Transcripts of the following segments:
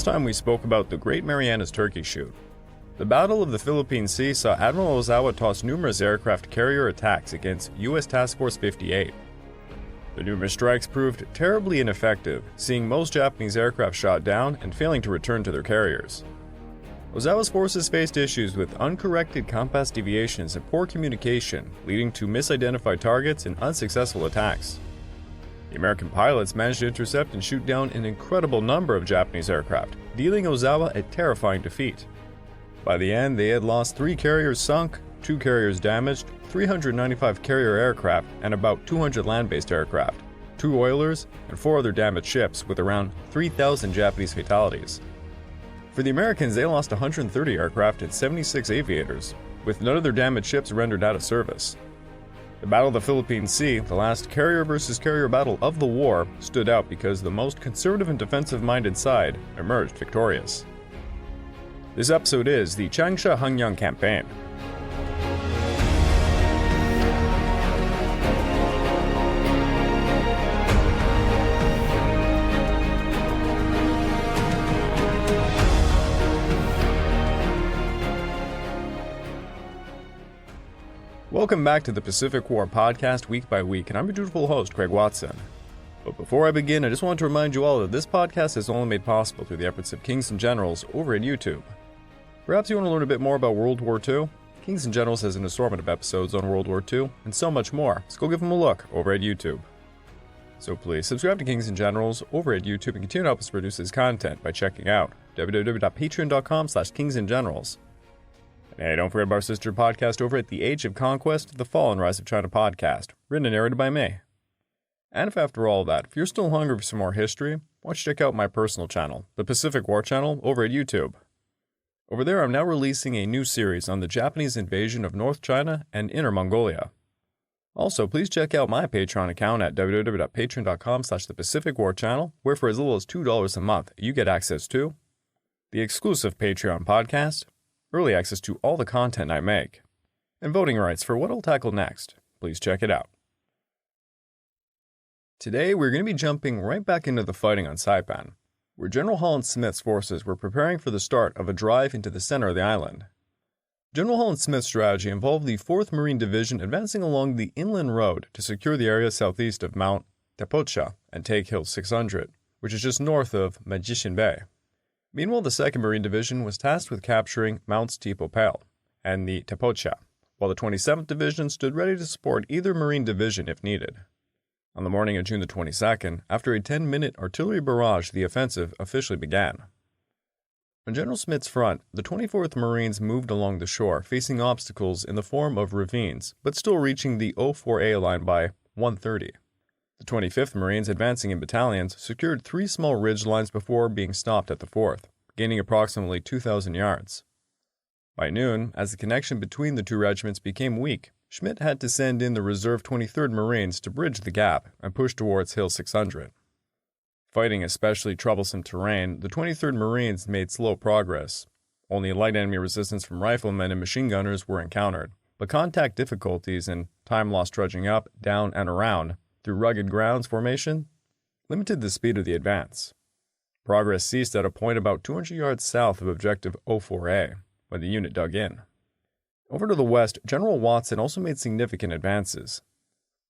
Last time we spoke about the Great Marianas Turkey Shoot. The Battle of the Philippine Sea saw Admiral Ozawa toss numerous aircraft carrier attacks against U.S. Task Force 58. The numerous strikes proved terribly ineffective, seeing most Japanese aircraft shot down and failing to return to their carriers. Ozawa's forces faced issues with uncorrected compass deviations and poor communication, leading to misidentified targets and unsuccessful attacks. The American pilots managed to intercept and shoot down an incredible number of Japanese aircraft, dealing Ozawa a terrifying defeat. By the end, they had lost 3 carriers sunk, 2 carriers damaged, 395 carrier aircraft, and about 200 land-based aircraft, 2 oilers, and 4 other damaged ships, with around 3,000 Japanese fatalities. For the Americans, they lost 130 aircraft and 76 aviators, with none of their damaged ships rendered out of service. The Battle of the Philippine Sea, the last carrier versus carrier battle of the war, stood out because the most conservative and defensive-minded side emerged victorious. This episode is the Changsha-Hengyang Campaign. Welcome back to the Pacific War podcast week by week, and I'm your dutiful host, Craig Watson. But before I begin, I just want to remind you all that this podcast is only made possible through the efforts of Kings and Generals over at YouTube. Perhaps you want to learn a bit more about World War II? Kings and Generals has an assortment of episodes on World War II, and so much more, so go give them a look over at YouTube. So please subscribe to Kings and Generals over at YouTube and continue to help us produce this content by checking out www.patreon.com/kingsandgenerals. And hey, don't forget about our sister podcast over at The Age of Conquest, The Fall and Rise of China podcast, written and narrated by me. And if after all that, if you're still hungry for some more history, why don't you check out my personal channel, the Pacific War channel, over at YouTube. Over there, I'm now releasing a new series on the Japanese invasion of North China and Inner Mongolia. Also, please check out my Patreon account at www.patreon.com/thepacificwarchannel, where for as little as $2 a month, you get access to the exclusive Patreon podcast, early access to all the content I make, and voting rights for what I'll tackle next. Please check it out. Today, we're going to be jumping right back into the fighting on Saipan, where General Holland Smith's forces were preparing for the start of a drive into the center of the island. General Holland Smith's strategy involved the 4th Marine Division advancing along the inland road to secure the area southeast of Mount Tepocha and take Hill 600, which is just north of Magician Bay. Meanwhile, the 2nd Marine Division was tasked with capturing Mounts Tipopel and the Tepocha, while the 27th Division stood ready to support either Marine Division if needed. On the morning of June the 22nd, after a 10-minute artillery barrage, the offensive officially began. On General Smith's front, the 24th Marines moved along the shore, facing obstacles in the form of ravines, but still reaching the 04A line by 1:30. The 25th Marines, advancing in battalions, secured 3 small ridge lines before being stopped at the 4th, gaining approximately 2,000 yards. By noon, as the connection between the two regiments became weak, Schmidt had to send in the reserve 23rd Marines to bridge the gap and push towards Hill 600. Fighting especially troublesome terrain, the 23rd Marines made slow progress. Only light enemy resistance from riflemen and machine gunners were encountered, but contact difficulties and time lost trudging up, down, and around through rugged grounds formation limited the speed of the advance. Progress ceased at a point about 200 yards south of objective 04A when the unit dug in. Over to the west, General Watson also made significant advances.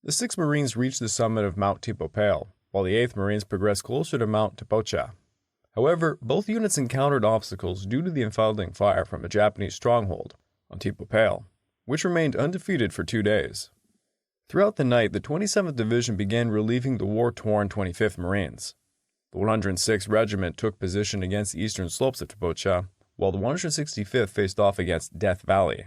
The 6th Marines reached the summit of Mount Tipopel, while the 8th Marines progressed closer to Mount Tepocha. However, both units encountered obstacles due to the enfilading fire from a Japanese stronghold on Tipopel, which remained undefeated for 2 days. Throughout the night, the 27th Division began relieving the war-torn 25th Marines. The 106th Regiment took position against the eastern slopes of Tepocha, while the 165th faced off against Death Valley.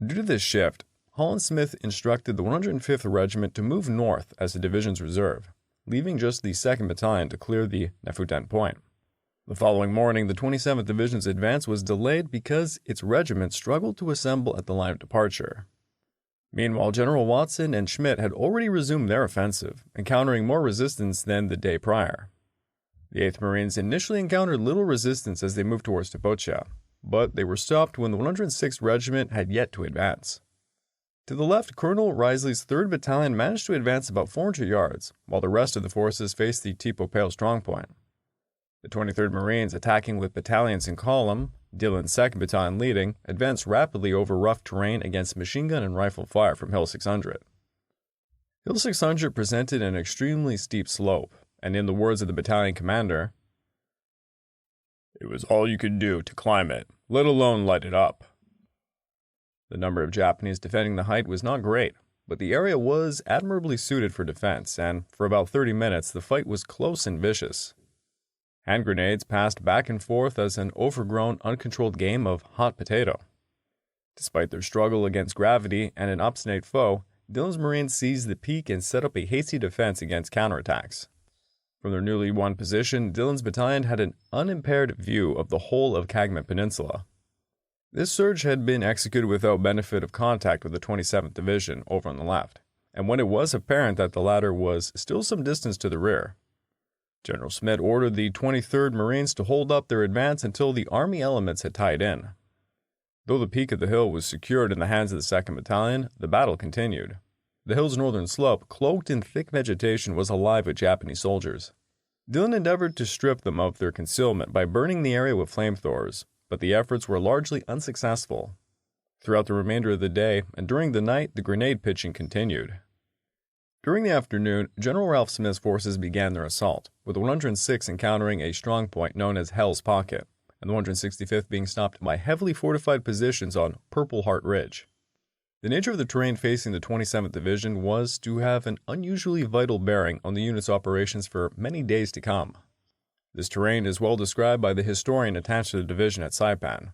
Due to this shift, Holland Smith instructed the 105th Regiment to move north as the division's reserve, leaving just the 2nd Battalion to clear the Nefutan Point. The following morning, the 27th Division's advance was delayed because its regiment struggled to assemble at the line of departure. Meanwhile, General Watson and Schmidt had already resumed their offensive, encountering more resistance than the day prior. The 8th Marines initially encountered little resistance as they moved towards Tepocha, but they were stopped when the 106th Regiment had yet to advance. To the left, Colonel Risley's 3rd Battalion managed to advance about 400 yards, while the rest of the forces faced the Tipopel strongpoint. The 23rd Marines, attacking with battalions in column, Dillon's 2nd Battalion leading, advanced rapidly over rough terrain against machine gun and rifle fire from Hill 600. Hill 600 presented an extremely steep slope, and in the words of the battalion commander, "It was all you could do to climb it, let alone light it up." The number of Japanese defending the height was not great, but the area was admirably suited for defense, and for about 30 minutes the fight was close and vicious. Hand grenades passed back and forth as an overgrown, uncontrolled game of hot potato. Despite their struggle against gravity and an obstinate foe, Dillon's Marines seized the peak and set up a hasty defense against counterattacks. From their newly won position, Dillon's battalion had an unimpaired view of the whole of Kagman Peninsula. This surge had been executed without benefit of contact with the 27th Division over on the left, and when it was apparent that the latter was still some distance to the rear, General Smith ordered the 23rd Marines to hold up their advance until the Army elements had tied in. Though the peak of the hill was secured in the hands of the 2nd Battalion, the battle continued. The hill's northern slope, cloaked in thick vegetation, was alive with Japanese soldiers. Dillon endeavored to strip them of their concealment by burning the area with flamethrowers, but the efforts were largely unsuccessful. Throughout the remainder of the day and during the night, the grenade pitching continued. During the afternoon, General Ralph Smith's forces began their assault, with the 106th encountering a strong point known as Hell's Pocket, and the 165th being stopped by heavily fortified positions on Purple Heart Ridge. The nature of the terrain facing the 27th Division was to have an unusually vital bearing on the unit's operations for many days to come. This terrain is well described by the historian attached to the division at Saipan.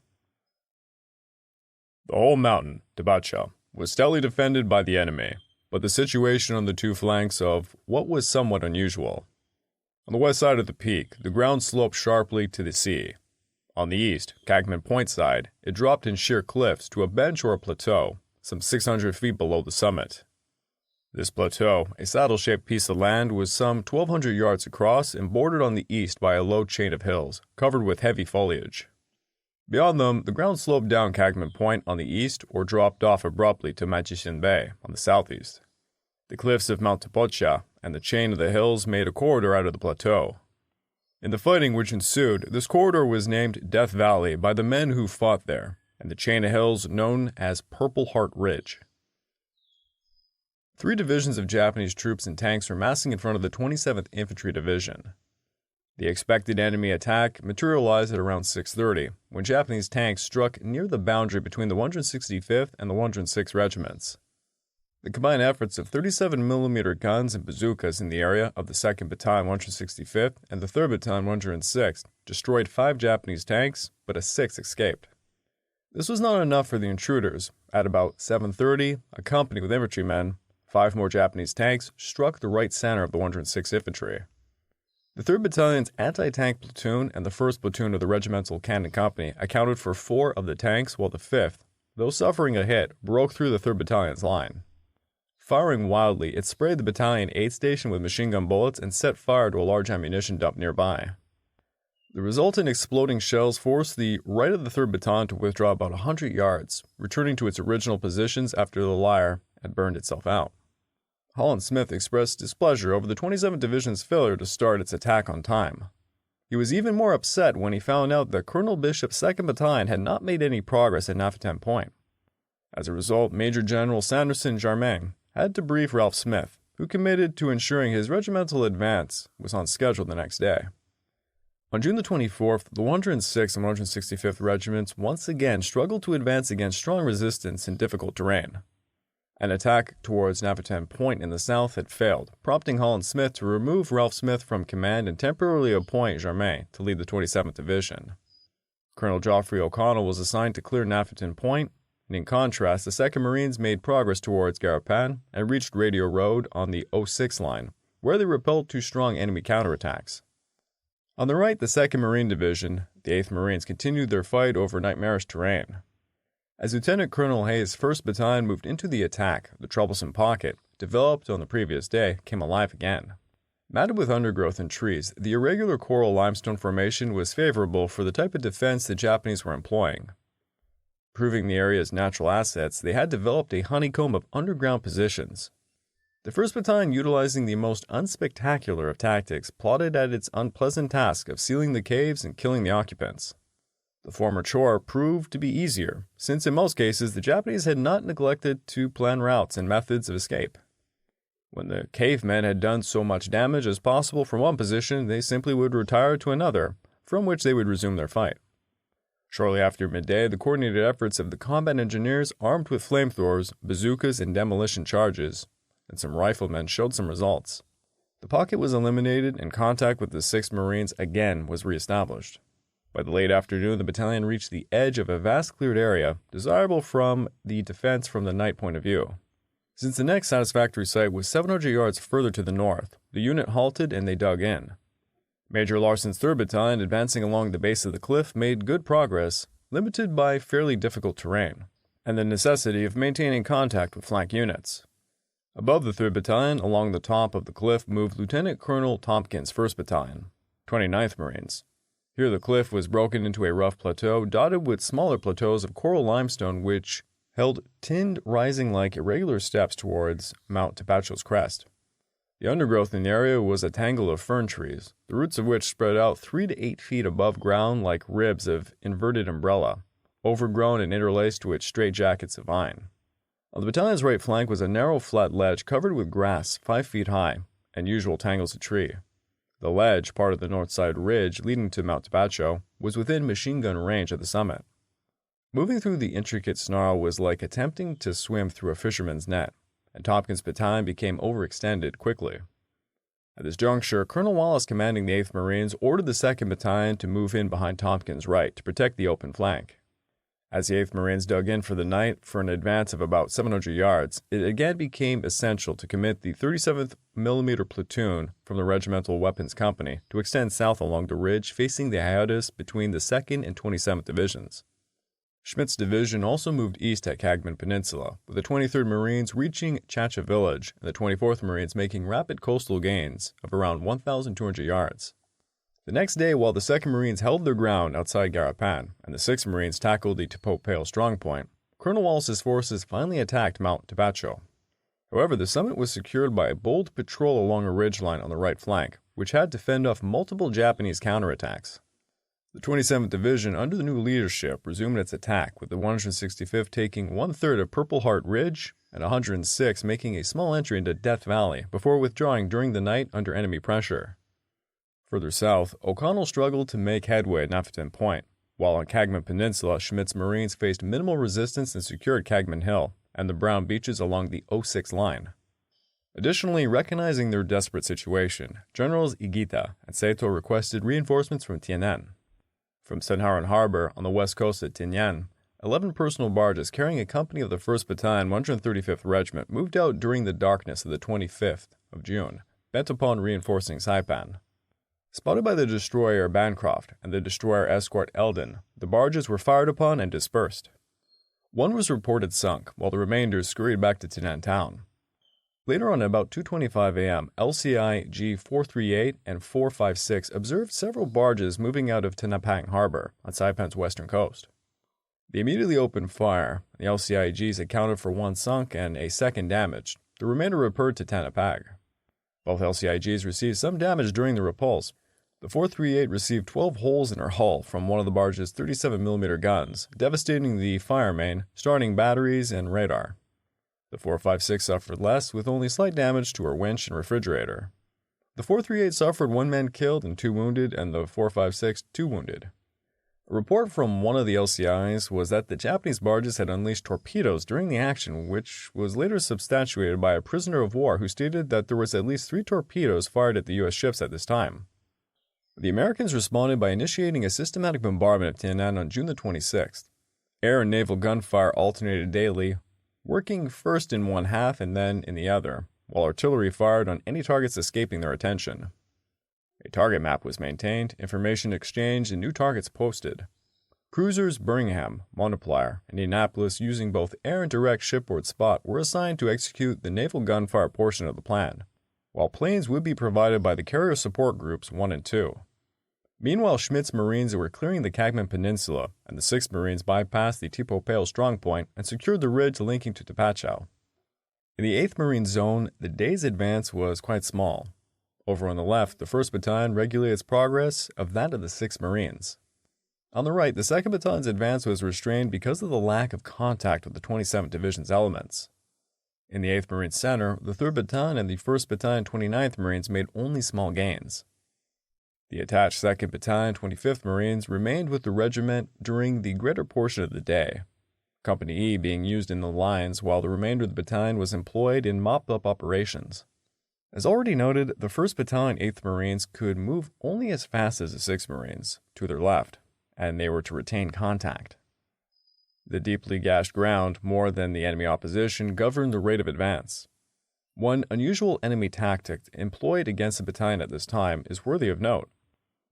"The whole mountain, Tabacha, was stoutly defended by the enemy, but the situation on the two flanks of what was somewhat unusual. On the west side of the peak, the ground sloped sharply to the sea. On the east, Kagman Point side, it dropped in sheer cliffs to a bench or a plateau, some 600 feet below the summit. This plateau, a saddle-shaped piece of land, was some 1,200 yards across and bordered on the east by a low chain of hills, covered with heavy foliage. Beyond them, the ground sloped down Kagman Point on the east or dropped off abruptly to Majishin Bay on the southeast. The cliffs of Mount Tapocha and the chain of the hills made a corridor out of the plateau. In the fighting which ensued, this corridor was named Death Valley by the men who fought there, and the chain of hills known as Purple Heart Ridge. 3 divisions of Japanese troops and tanks were massing in front of the 27th Infantry Division. The expected enemy attack materialized at around 6:30, when Japanese tanks struck near the boundary between the 165th and the 106th Regiments. The combined efforts of 37mm guns and bazookas in the area of the 2nd Battalion 165th and the 3rd Battalion 106th destroyed 5 Japanese tanks, but a 6th escaped. This was not enough for the intruders. At about 7:30, a company with infantrymen, 5 more Japanese tanks, struck the right center of the 106th Infantry. The 3rd Battalion's anti-tank platoon and the 1st Platoon of the Regimental Cannon Company accounted for 4 of the tanks, while the 5th, though suffering a hit, broke through the 3rd Battalion's line. Firing wildly, it sprayed the battalion aid station with machine gun bullets and set fire to a large ammunition dump nearby. The resultant exploding shells forced the right of the 3rd Battalion to withdraw about 100 yards, returning to its original positions after the Lyre had burned itself out. Holland Smith expressed displeasure over the 27th Division's failure to start its attack on time. He was even more upset when he found out that Colonel Bishop's 2nd Battalion had not made any progress at Napatan Point. As a result, Major General Sanderson Jarmain had to brief Ralph Smith, who committed to ensuring his regimental advance was on schedule the next day. On June the 24th, the 106th and 165th Regiments once again struggled to advance against strong resistance in difficult terrain. An attack towards Napatan Point in the south had failed, prompting Holland Smith to remove Ralph Smith from command and temporarily appoint Jarmain to lead the 27th Division. Colonel Geoffrey O'Connell was assigned to clear Napatan Point, and in contrast, the 2nd Marines made progress towards Garapan and reached Radio Road on the 06 line, where they repelled 2 strong enemy counterattacks. On the right, the 2nd Marine Division, the 8th Marines, continued their fight over nightmarish terrain. As Lieutenant Colonel Hayes' 1st Battalion moved into the attack, the troublesome pocket, developed on the previous day, came alive again. Matted with undergrowth and trees, the irregular coral limestone formation was favorable for the type of defense the Japanese were employing. Proving the area's natural assets, they had developed a honeycomb of underground positions. The 1st Battalion, utilizing the most unspectacular of tactics, plotted at its unpleasant task of sealing the caves and killing the occupants. The former chore proved to be easier, since in most cases the Japanese had not neglected to plan routes and methods of escape. When the cavemen had done so much damage as possible from one position, they simply would retire to another, from which they would resume their fight. Shortly after midday, the coordinated efforts of the combat engineers armed with flamethrowers, bazookas, and demolition charges, and some riflemen showed some results. The pocket was eliminated and contact with the 6th Marines again was reestablished. By the late afternoon, the battalion reached the edge of a vast cleared area, desirable from the defense from the night point of view. Since the next satisfactory site was 700 yards further to the north, the unit halted and they dug in. Major Larson's 3rd Battalion, advancing along the base of the cliff, made good progress, limited by fairly difficult terrain, and the necessity of maintaining contact with flank units. Above the 3rd Battalion, along the top of the cliff, moved Lieutenant Colonel Tompkins' 1st Battalion, 29th Marines. Here the cliff was broken into a rough plateau, dotted with smaller plateaus of coral limestone which held tinned, rising like irregular steps towards Mount Tapacho's crest. The undergrowth in the area was a tangle of fern trees, the roots of which spread out 3 to 8 feet above ground like ribs of inverted umbrella, overgrown and interlaced with straight jackets of vine. On the battalion's right flank was a narrow flat ledge covered with grass 5 feet high and usual tangles of tree. The ledge, part of the north side ridge leading to Mount Tapacho, was within machine gun range at the summit. Moving through the intricate snarl was like attempting to swim through a fisherman's net, and Tompkins' battalion became overextended quickly. At this juncture, Colonel Wallace, commanding the 8th Marines, ordered the 2nd Battalion to move in behind Tompkins' right to protect the open flank. As the 8th Marines dug in for the night for an advance of about 700 yards, it again became essential to commit the 37th mm platoon from the Regimental Weapons Company to extend south along the ridge facing the hiatus between the 2nd and 27th Divisions. Schmidt's division also moved east at Cagman Peninsula, with the 23rd Marines reaching Chacha Village and the 24th Marines making rapid coastal gains of around 1,200 yards. The next day, while the 2nd Marines held their ground outside Garapan and the 6th Marines tackled the Tepopale strongpoint, Colonel Wallace's forces finally attacked Mount Tapacho. However, the summit was secured by a bold patrol along a ridgeline on the right flank, which had to fend off multiple Japanese counterattacks. The 27th Division, under the new leadership, resumed its attack, with the 165th taking 1/3 of Purple Heart Ridge and 106 making a small entry into Death Valley before withdrawing during the night under enemy pressure. Further south, O'Connell struggled to make headway at Nafton Point, while on Cagman Peninsula, Schmidt's Marines faced minimal resistance and secured Cagman Hill and the brown beaches along the 06 line. Additionally, recognizing their desperate situation, Generals Igita and Saito requested reinforcements from Tianan. From Senharan Harbor on the west coast of Tinian, 11 personal barges carrying a company of the 1st Battalion, 135th Regiment moved out during the darkness of the 25th of June, bent upon reinforcing Saipan. Spotted by the destroyer Bancroft and the destroyer escort Eldon, the barges were fired upon and dispersed. One was reported sunk, while the remainder scurried back to Tinan town. Later on, at about 2:25 a.m., LCI G438 and 456 observed several barges moving out of Tinapang Harbor on Saipan's western coast. They immediately opened fire. The LCIGs accounted for one sunk and a second damaged. The remainder repaired to Tanapag. Both LCIGs received some damage during the repulse. The 438 received 12 holes in her hull from one of the barge's 37mm guns, devastating the fire main, starting batteries, and radar. The 456 suffered less, with only slight damage to her winch and refrigerator. The 438 suffered 1 man killed and 2 wounded, and the 456 2 wounded. A report from one of the LCIs was that the Japanese barges had unleashed torpedoes during the action, which was later substantiated by a prisoner of war who stated that there was at least 3 torpedoes fired at the U.S. ships at this time. The Americans responded by initiating a systematic bombardment of Tianan on June the 26th. Air and naval gunfire alternated daily, working first in one half and then in the other, while artillery fired on any targets escaping their attention. A target map was maintained, information exchanged, and new targets posted. Cruisers Birmingham, Multiplier, and Indianapolis, using both air and direct shipboard spot, were assigned to execute the naval gunfire portion of the plan, while planes would be provided by the carrier support groups 1 and 2. Meanwhile, Schmidt's Marines were clearing the Cagman Peninsula, and the 6th Marines bypassed the Tepopale strongpoint and secured the ridge linking to Tapachao. In the 8th Marine Zone, the day's advance was quite small. Over on the left, the 1st Battalion regulated its progress of that of the 6th Marines. On the right, the 2nd Battalion's advance was restrained because of the lack of contact with the 27th Division's elements. In the 8th Marine Center, the 3rd Battalion and the 1st Battalion 29th Marines made only small gains. The attached 2nd Battalion 25th Marines remained with the regiment during the greater portion of the day, Company E being used in the lines while the remainder of the battalion was employed in mop-up operations. As already noted, the 1st Battalion 8th Marines could move only as fast as the 6th Marines, to their left, and they were to retain contact. The deeply gashed ground, more than the enemy opposition, governed the rate of advance. One unusual enemy tactic employed against the battalion at this time is worthy of note.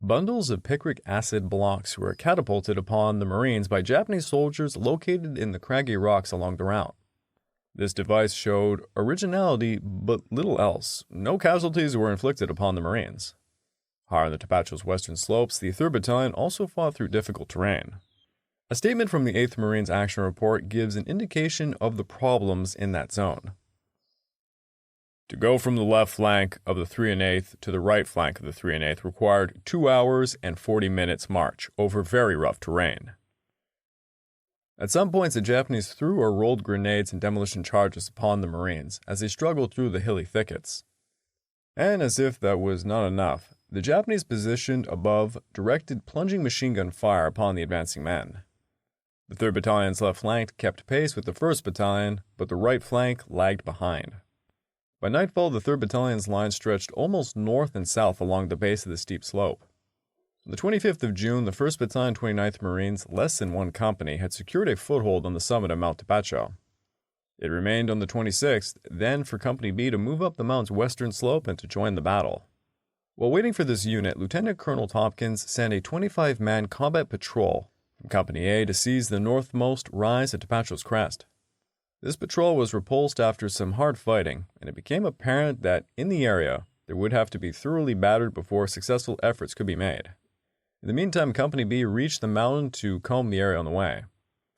Bundles of picric acid blocks were catapulted upon the Marines by Japanese soldiers located in the craggy rocks along the route. This device showed originality but little else. No casualties were inflicted upon the Marines. Higher on the Tapacho's western slopes, the 3rd Battalion also fought through difficult terrain. A statement from the 8th Marines Action Report gives an indication of the problems in that zone. To go from the left flank of the 3 and 8th to the right flank of the 3 and 8th required 2 hours and 40 minutes march over very rough terrain. At some points, the Japanese threw or rolled grenades and demolition charges upon the Marines as they struggled through the hilly thickets. And as if that was not enough, the Japanese positioned above directed plunging machine gun fire upon the advancing men. The 3rd Battalion's left flank kept pace with the 1st Battalion, but the right flank lagged behind. By nightfall, the 3rd Battalion's line stretched almost north and south along the base of the steep slope. On the 25th of June, the 1st Battalion 29th Marines, less than one company, had secured a foothold on the summit of Mount Tapacho. It remained on the 26th, then for Company B to move up the mountain's western slope and to join the battle. While waiting for this unit, Lieutenant Colonel Tompkins sent a 25-man combat patrol from Company A to seize the northmost rise of Tapacho's crest. This patrol was repulsed after some hard fighting, and it became apparent that in the area there would have to be thoroughly battered before successful efforts could be made. In the meantime, Company B reached the mountain to comb the area on the way.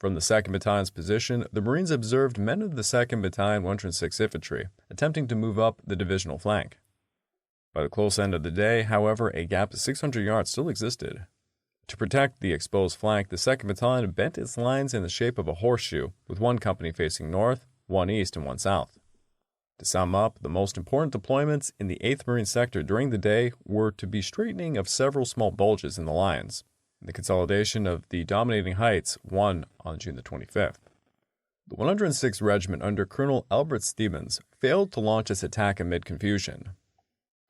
From the 2nd Battalion's position, the Marines observed men of the 2nd Battalion 106th Infantry attempting to move up the divisional flank. By the close end of the day, however, a gap of 600 yards still existed. To protect the exposed flank, the 2nd Battalion bent its lines in the shape of a horseshoe, with one company facing north, one east, and one south. To sum up, the most important deployments in the 8th Marine sector during the day were to be straightening of several small bulges in the lines, and the consolidation of the dominating heights, one on June the 25th. The 106th Regiment under Colonel Albert Stevens failed to launch its attack amid confusion.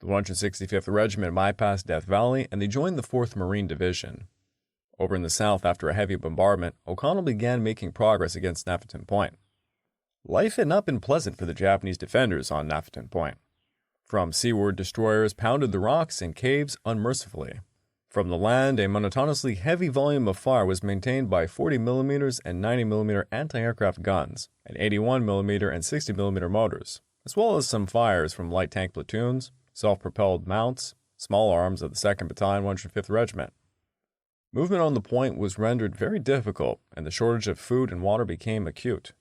The 165th Regiment bypassed Death Valley, and they joined the 4th Marine Division. Over in the south, after a heavy bombardment, O'Connell began making progress against Nafferton Point. Life had not been pleasant for the Japanese defenders on Nafferton Point. From seaward, destroyers pounded the rocks and caves unmercifully. From the land, a monotonously heavy volume of fire was maintained by 40mm and 90mm anti-aircraft guns, and 81mm and 60mm mortars, as well as some fires from light tank platoons, self-propelled mounts, small arms of the 2nd Battalion 105th Regiment. Movement on the point was rendered very difficult, and the shortage of food and water became acute.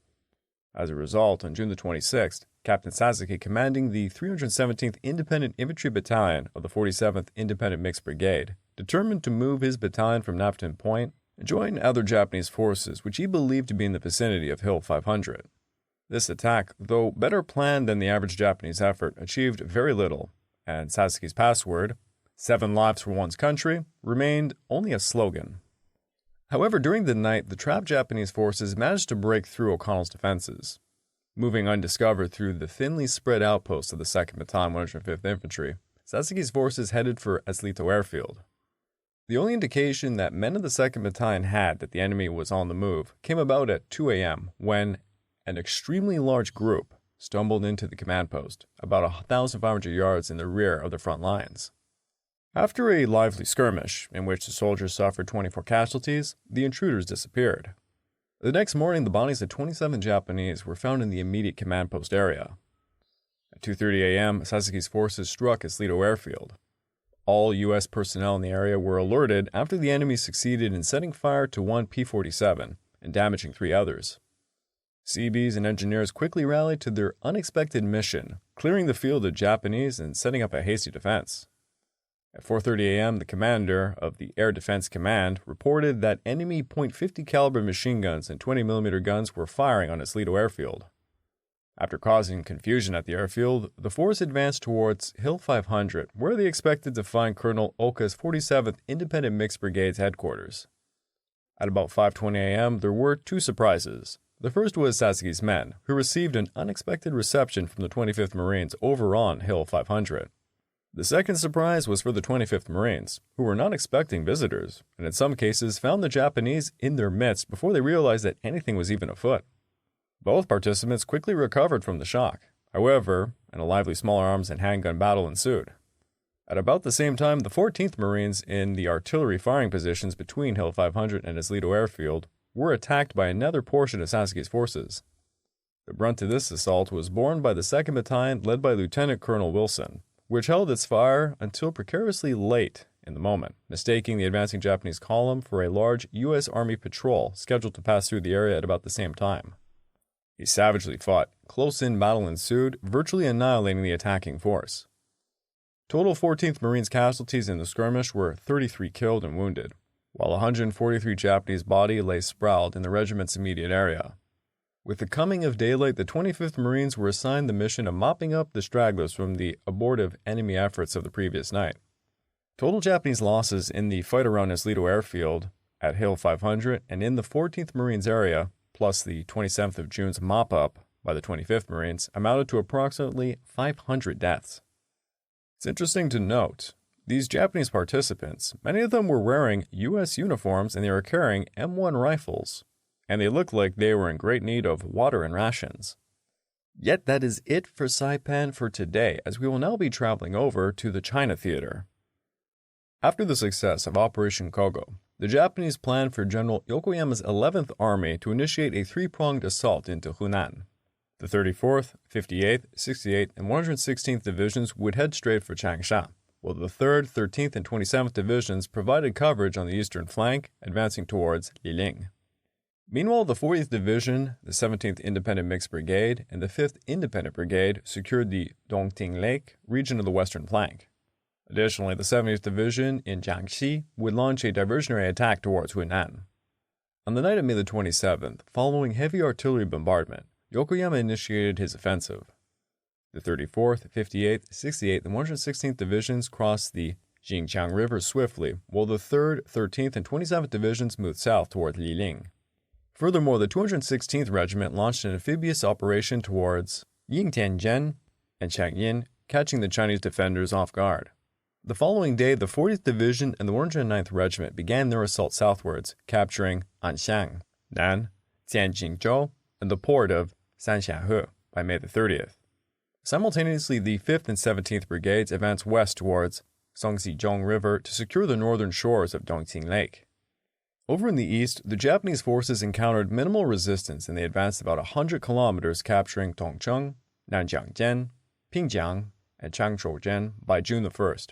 As a result, on June the 26th, Captain Sasaki, commanding the 317th Independent Infantry Battalion of the 47th Independent Mixed Brigade, determined to move his battalion from Nafferton Point and join other Japanese forces which he believed to be in the vicinity of Hill 500. This attack, though better planned than the average Japanese effort, achieved very little, and Sasaki's password, 7 lives for one's country, remained only a slogan. However, during the night, the trapped Japanese forces managed to break through O'Connell's defenses. Moving undiscovered through the thinly spread outposts of the 2nd Battalion 105th Infantry, Sasaki's forces headed for Eslito Airfield. The only indication that men of the 2nd Battalion had that the enemy was on the move came about at 2 a.m. when an extremely large group stumbled into the command post, about 1,500 yards in the rear of the front lines. After a lively skirmish, in which the soldiers suffered 24 casualties, the intruders disappeared. The next morning, the bodies of 27 Japanese were found in the immediate command post area. At 2:30 a.m., Sasaki's forces struck Eslito Airfield. All U.S. personnel in the area were alerted after the enemy succeeded in setting fire to one P-47 and damaging 3 others. Seabees and engineers quickly rallied to their unexpected mission, clearing the field of Japanese and setting up a hasty defense. At 4:30 a.m., the commander of the Air Defense Command reported that enemy .50 caliber machine guns and 20mm guns were firing on its Lido airfield. After causing confusion at the airfield, the force advanced towards Hill 500, where they expected to find Colonel Oka's 47th Independent Mixed Brigade's headquarters. At about 5:20 a.m., there were two surprises. The first was Sasuke's men, who received an unexpected reception from the 25th Marines over on Hill 500. The second surprise was for the 25th Marines, who were not expecting visitors, and in some cases found the Japanese in their midst before they realized that anything was even afoot. Both participants quickly recovered from the shock. However, a lively small arms and handgun battle ensued. At about the same time, the 14th Marines in the artillery firing positions between Hill 500 and its Lido airfield were attacked by another portion of Sasuke's forces. The brunt of this assault was borne by the 2nd Battalion led by Lieutenant Colonel Wilson, which held its fire until precariously late in the moment, mistaking the advancing Japanese column for a large U.S. Army patrol scheduled to pass through the area at about the same time. He savagely fought. Close-in battle ensued, virtually annihilating the attacking force. Total 14th Marines casualties in the skirmish were 33 killed and wounded, while 143 Japanese bodies lay sprawled in the regiment's immediate area. With the coming of daylight, the 25th Marines were assigned the mission of mopping up the stragglers from the abortive enemy efforts of the previous night. Total Japanese losses in the fight around Eslido airfield, at Hill 500, and in the 14th Marines area, plus the 27th of June's mop-up by the 25th Marines, amounted to approximately 500 deaths. It's interesting to note, these Japanese participants, many of them were wearing U.S. uniforms and they were carrying M1 rifles, and they looked like they were in great need of water and rations. Yet that is it for Saipan for today, as we will now be traveling over to the China Theater. After the success of Operation Kogo, the Japanese planned for General Yokoyama's 11th Army to initiate a three-pronged assault into Hunan. The 34th, 58th, 68th, and 116th Divisions would head straight for Changsha, while the 3rd, 13th, and 27th Divisions provided coverage on the eastern flank, advancing towards Liling. Meanwhile, the 40th Division, the 17th Independent Mixed Brigade, and the 5th Independent Brigade secured the Dongting Lake region of the western flank. Additionally, the 70th Division in Jiangxi would launch a diversionary attack towards Hunan. On the night of May the 27th, following heavy artillery bombardment, Yokoyama initiated his offensive. The 34th, 58th, 68th, and 116th Divisions crossed the Jing Chang River swiftly, while the 3rd, 13th, and 27th Divisions moved south toward Liling. Furthermore, the 216th Regiment launched an amphibious operation towards Yingtianzhen and Changyin, catching the Chinese defenders off guard. The following day, the 40th Division and the 109th Regiment began their assault southwards, capturing Anxiang, Nan, Tianjingzhou, and the port of Sanxiahe by May the 30th. Simultaneously, the 5th and 17th Brigades advanced west towards Changsha-Hengyang River to secure the northern shores of Dongting Lake. Over in the east, the Japanese forces encountered minimal resistance and they advanced about 100 kilometers, capturing Dongcheng, Nanjiangjian, Pingjiang, and Changshoujian by June the 1st.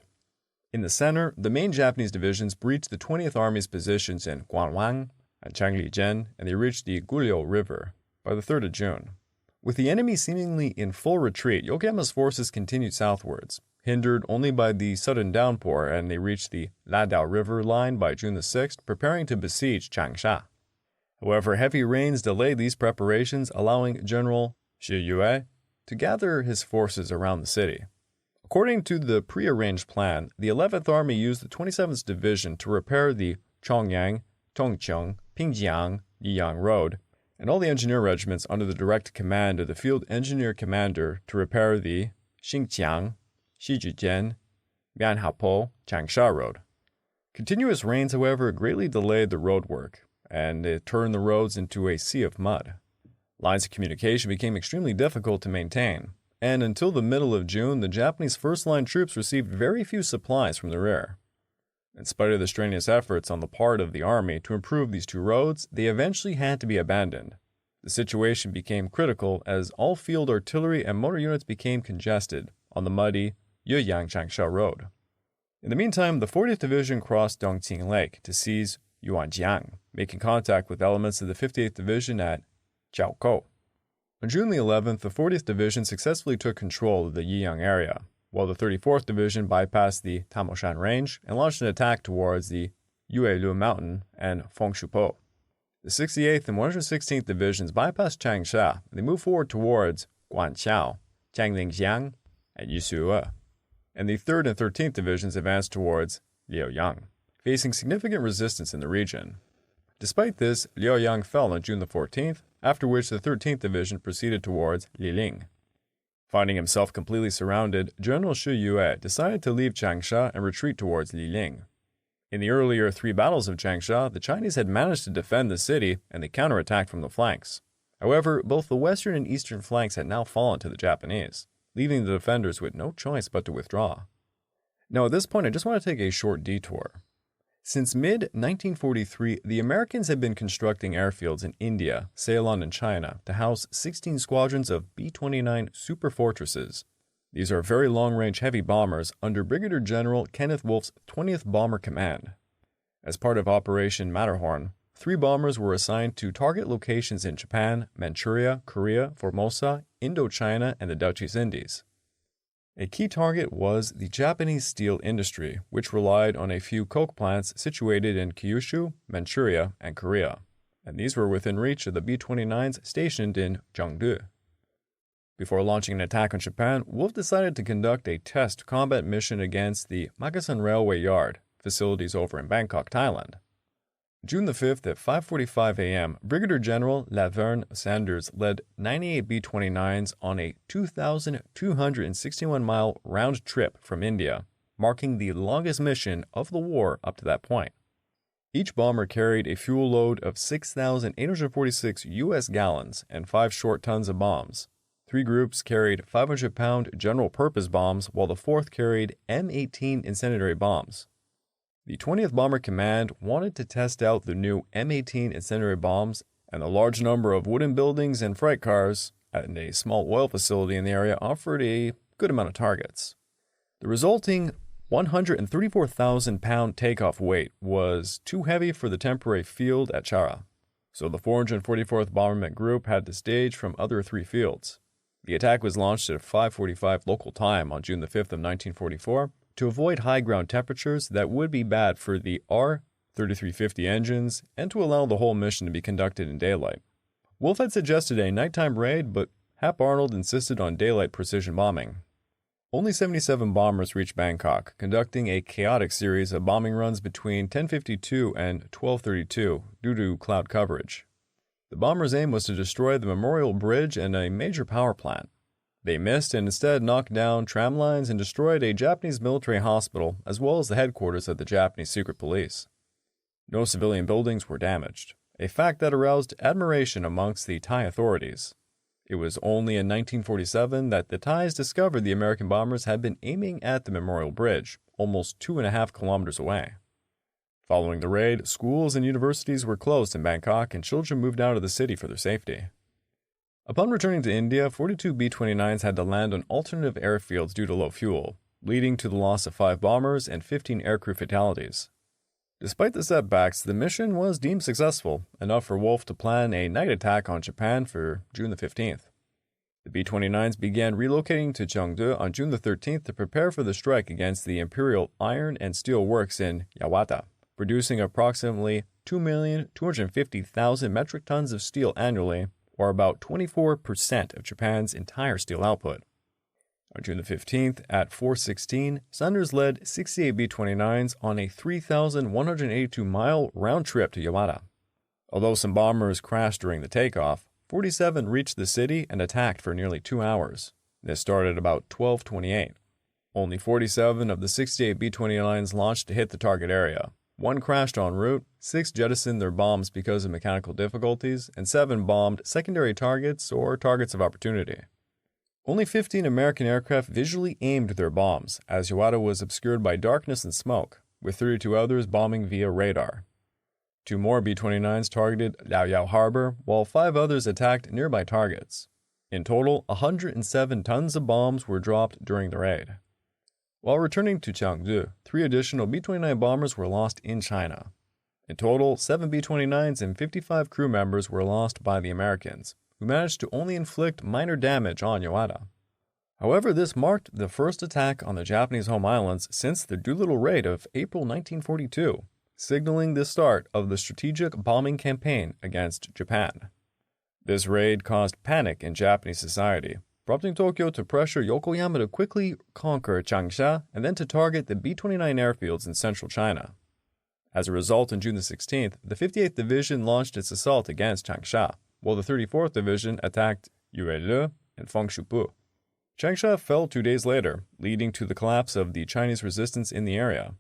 In the center, the main Japanese divisions breached the 20th Army's positions in Guanwang and Changlijian, and they reached the Guliu River by the 3rd of June. With the enemy seemingly in full retreat, Yokoyama's forces continued southwards, hindered only by the sudden downpour, and they reached the Ladao River line by June the 6th, preparing to besiege Changsha. However, heavy rains delayed these preparations, allowing General Shi Yue to gather his forces around the city. According to the prearranged plan, the 11th Army used the 27th Division to repair the Chongyang, Tongcheng, Pingjiang, Yiyang Road, and all the engineer regiments under the direct command of the Field Engineer Commander to repair the Xinjiang, Shijian, Mianhapo, Changsha Road. Continuous rains, however, greatly delayed the road work, and it turned the roads into a sea of mud. Lines of communication became extremely difficult to maintain, and until the middle of June, the Japanese first-line troops received very few supplies from the rear. In spite of the strenuous efforts on the part of the army to improve these two roads, they eventually had to be abandoned. The situation became critical as all field artillery and motor units became congested on the muddy Yueyang-Changsha Road. In the meantime, the 40th Division crossed Dongting Lake to seize Yuanjiang, making contact with elements of the 58th Division at Jiaokou. On June the 11th, the 40th Division successfully took control of the Yiyang area, while the 34th Division bypassed the Tamoshan Range and launched an attack towards the Yuelu Mountain and Fengshupo. The 68th and 116th Divisions bypassed Changsha and they moved forward towards Guanqiao, Changlingjiang, and Yusue. And the 3rd and 13th Divisions advanced towards Liaoyang, facing significant resistance in the region. Despite this, Liaoyang fell on June the 14th, after which the 13th Division proceeded towards Liling. Finding himself completely surrounded, General Shi Yue decided to leave Changsha and retreat towards Liling. In the earlier 3 battles of Changsha, the Chinese had managed to defend the city and they counterattacked from the flanks. However, both the western and eastern flanks had now fallen to the Japanese, leaving the defenders with no choice but to withdraw. Now at this point, I just want to take a short detour. Since mid-1943, the Americans had been constructing airfields in India, Ceylon, and China to house 16 squadrons of B-29 super fortresses. These are very long-range heavy bombers under Brigadier General Kenneth Wolfe's 20th Bomber Command. As part of Operation Matterhorn, 3 bombers were assigned to target locations in Japan, Manchuria, Korea, Formosa, Indochina, and the Dutch East Indies. A key target was the Japanese steel industry, which relied on a few coke plants situated in Kyushu, Manchuria, and Korea, and these were within reach of the B-29s stationed in Chengdu. Before launching an attack on Japan, Wolfe decided to conduct a test combat mission against the Magasan Railway Yard, facilities over in Bangkok, Thailand. June the 5th at 5:45 a.m., Brigadier General Laverne Sanders led 98 B-29s on a 2,261-mile round trip from India, marking the longest mission of the war up to that point. Each bomber carried a fuel load of 6,846 U.S. gallons and 5 short tons of bombs. 3 groups carried 500-pound general-purpose bombs, while the 4th carried M18 incendiary bombs. The 20th Bomber Command wanted to test out the new M18 incendiary bombs, and the large number of wooden buildings and freight cars and a small oil facility in the area offered a good amount of targets. The resulting 134,000-pound takeoff weight was too heavy for the temporary field at Chara, so the 444th Bombardment Group had to stage from other 3 fields. The attack was launched at 5:45 local time on June the 5th of 1944, to avoid high ground temperatures that would be bad for the R-3350 engines and to allow the whole mission to be conducted in daylight. Wolfe had suggested a nighttime raid, but Hap Arnold insisted on daylight precision bombing. Only 77 bombers reached Bangkok, conducting a chaotic series of bombing runs between 10:52 and 12:32 due to cloud coverage. The bombers' aim was to destroy the Memorial Bridge and a major power plant. They missed and instead knocked down tram lines and destroyed a Japanese military hospital as well as the headquarters of the Japanese secret police. No civilian buildings were damaged, a fact that aroused admiration amongst the Thai authorities. It was only in 1947 that the Thais discovered the American bombers had been aiming at the Memorial Bridge, almost 2.5 kilometers away. Following the raid, schools and universities were closed in Bangkok and children moved out of the city for their safety. Upon returning to India, 42 B-29s had to land on alternative airfields due to low fuel, leading to the loss of 5 bombers and 15 aircrew fatalities. Despite the setbacks, the mission was deemed successful, enough for Wolfe to plan a night attack on Japan for June the 15th. The B-29s began relocating to Chengdu on June the 13th to prepare for the strike against the Imperial Iron and Steel Works in Yawata, producing approximately 2,250,000 metric tons of steel annually, or about 24% of Japan's entire steel output. On June the 15th, at 4:16, Sanders led 68 B-29s on a 3,182-mile round trip to Yawata. Although some bombers crashed during the takeoff, 47 reached the city and attacked for nearly 2 hours. This started about 12:28. Only 47 of the 68 B-29s launched to hit the target area. 1 crashed en route, 6 jettisoned their bombs because of mechanical difficulties, and 7 bombed secondary targets or targets of opportunity. Only 15 American aircraft visually aimed their bombs, as Yawata was obscured by darkness and smoke, with 32 others bombing via radar. 2 more B-29s targeted Liaoyao Harbor, while 5 others attacked nearby targets. In total, 107 tons of bombs were dropped during the raid. While returning to Chengdu, 3 additional B-29 bombers were lost in China. In total, 7 B-29s and 55 crew members were lost by the Americans, who managed to only inflict minor damage on Yawata. However, this marked the first attack on the Japanese home islands since the Doolittle Raid of April 1942, signaling the start of the strategic bombing campaign against Japan. This raid caused panic in Japanese society, prompting Tokyo to pressure Yokoyama to quickly conquer Changsha and then to target the B-29 airfields in central China. As a result, on June 16th, the 58th Division launched its assault against Changsha, while the 34th Division attacked Yuele and Fengshupu. Changsha fell 2 days later, leading to the collapse of the Chinese resistance in the area.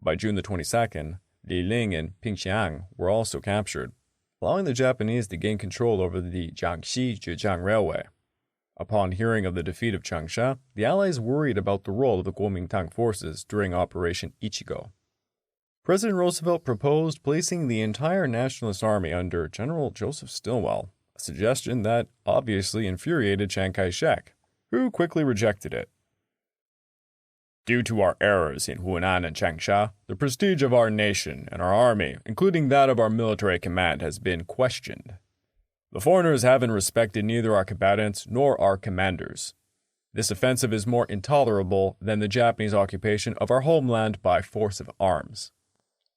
By June 22nd, Liling and Pingxiang were also captured, allowing the Japanese to gain control over the Jiangxi-Zhejiang Railway. Upon hearing of the defeat of Changsha, the Allies worried about the role of the Kuomintang forces during Operation Ichigo. President Roosevelt proposed placing the entire Nationalist Army under General Joseph Stilwell, a suggestion that obviously infuriated Chiang Kai-shek, who quickly rejected it. Due to our errors in Hunan and Changsha, the prestige of our nation and our army, including that of our military command, has been questioned. The foreigners haven't respected neither our combatants nor our commanders. This offensive is more intolerable than the Japanese occupation of our homeland by force of arms.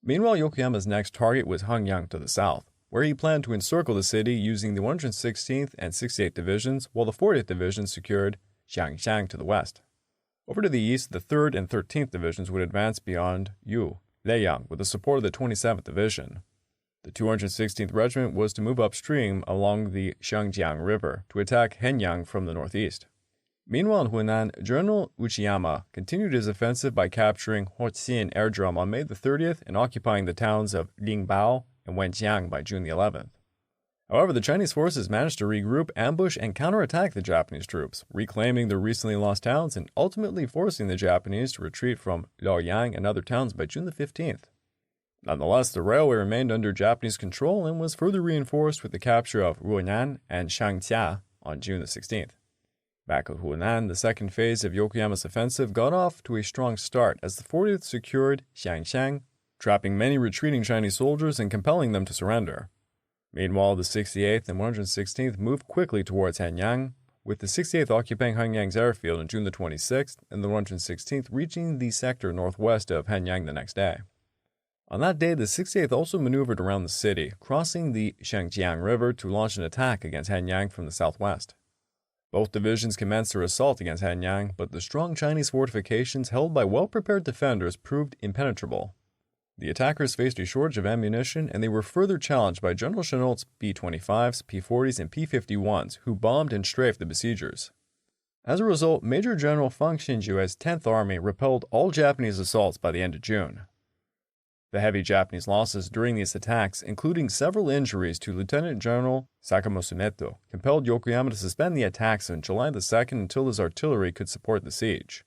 Meanwhile, Yokoyama's next target was Hengyang to the south, where he planned to encircle the city using the 116th and 68th Divisions, while the 40th Division secured Xiangxiang to the west. Over to the east, the 3rd and 13th Divisions would advance beyond Leyang with the support of the 27th Division. The 216th Regiment was to move upstream along the Changsha-Hengyang River to attack Hengyang from the northeast. Meanwhile, in Hunan, General Uchiyama continued his offensive by capturing Hoxin Airdrome on May the 30th and occupying the towns of Lingbao and Wenjiang by June the 11th. However, the Chinese forces managed to regroup, ambush, and counterattack the Japanese troops, reclaiming the recently lost towns and ultimately forcing the Japanese to retreat from Luoyang and other towns by June the 15th. Nonetheless, the railway remained under Japanese control and was further reinforced with the capture of Hunan and Shangxia on June the 16th. Back at Hunan, the second phase of Yokoyama's offensive got off to a strong start as the 40th secured Xiangxiang, trapping many retreating Chinese soldiers and compelling them to surrender. Meanwhile, the 68th and 116th moved quickly towards Hengyang, with the 68th occupying Hengyang's airfield on June the 26th and the 116th reaching the sector northwest of Hengyang the next day. On that day, the 68th also maneuvered around the city, crossing the Changsha-Hengyang River to launch an attack against Hengyang from the southwest. Both divisions commenced their assault against Hengyang, but the strong Chinese fortifications held by well-prepared defenders proved impenetrable. The attackers faced a shortage of ammunition, and they were further challenged by General Chennault's P-25s, P-40s, and P-51s, who bombed and strafed the besiegers. As a result, Major General Fang Xinjue's 10th Army repelled all Japanese assaults by the end of June. The heavy Japanese losses during these attacks, including several injuries to Lieutenant General Sakamoto, compelled Yokoyama to suspend the attacks on July the 2nd until his artillery could support the siege.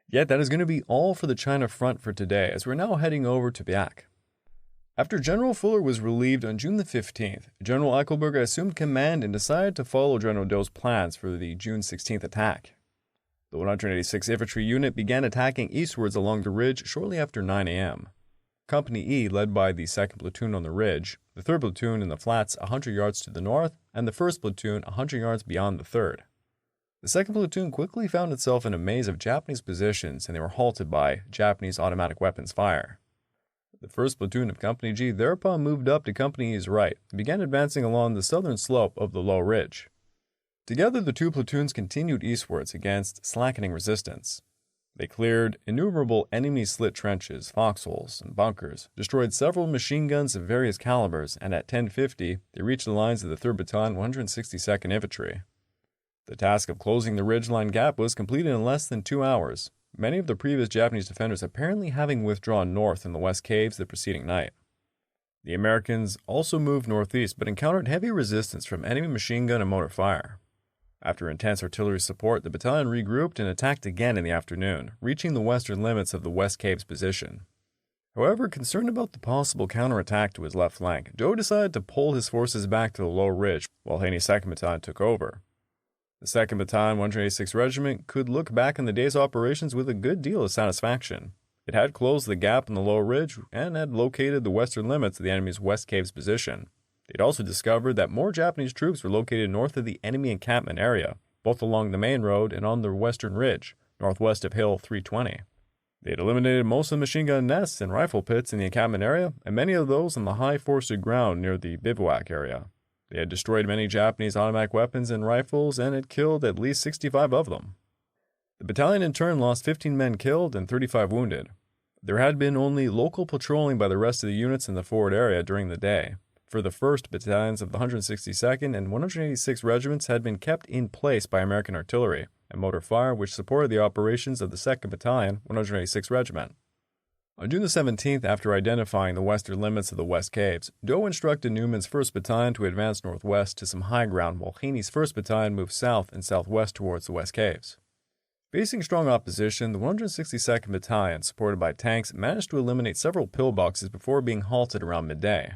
Yet that is going to be all for the China front for today, as we're now heading over to Biak. After General Fuller was relieved on June the 15th, General Eichelberger assumed command and decided to follow General Do's plans for the June 16th attack. The 186th Infantry Unit began attacking eastwards along the ridge shortly after 9 a.m. Company E, led by the 2nd Platoon on the ridge, the 3rd Platoon in the flats 100 yards to the north, and the 1st Platoon 100 yards beyond the 3rd. The 2nd Platoon quickly found itself in a maze of Japanese positions, and they were halted by Japanese automatic weapons fire. The 1st Platoon of Company G thereupon moved up to Company E's right and began advancing along the southern slope of the low ridge. Together, the two platoons continued eastwards against slackening resistance. They cleared innumerable enemy slit trenches, foxholes, and bunkers, destroyed several machine guns of various calibers, and at 10:50, they reached the lines of the 3rd Battalion 162nd Infantry. The task of closing the ridgeline gap was completed in less than 2 hours, many of the previous Japanese defenders apparently having withdrawn north in the West Caves the preceding night. The Americans also moved northeast but encountered heavy resistance from enemy machine gun and mortar fire. After intense artillery support, the battalion regrouped and attacked again in the afternoon, reaching the western limits of the West Caves position. However, concerned about the possible counterattack to his left flank, Joe decided to pull his forces back to the low ridge while Haney's 2nd Battalion took over. The 2nd Battalion, 186th Regiment, could look back on the day's operations with a good deal of satisfaction. It had closed the gap on the low ridge and had located the western limits of the enemy's West Caves position. They'd also discovered that more Japanese troops were located north of the enemy encampment area, both along the main road and on the western ridge, northwest of Hill 320. They had eliminated most of the machine gun nests and rifle pits in the encampment area, and many of those on the high forested ground near the bivouac area. They had destroyed many Japanese automatic weapons and rifles and had killed at least 65 of them. The battalion in turn lost 15 men killed and 35 wounded. There had been only local patrolling by the rest of the units in the forward area during the day, for the 1st battalions of the 162nd and 186th regiments had been kept in place by American artillery and motor fire, which supported the operations of the 2nd Battalion, 186th Regiment. On June the 17th, after identifying the western limits of the West Caves, Doe instructed Newman's 1st Battalion to advance northwest to some high ground while Haney's 1st Battalion moved south and southwest towards the West Caves. Facing strong opposition, the 162nd Battalion, supported by tanks, managed to eliminate several pillboxes before being halted around midday.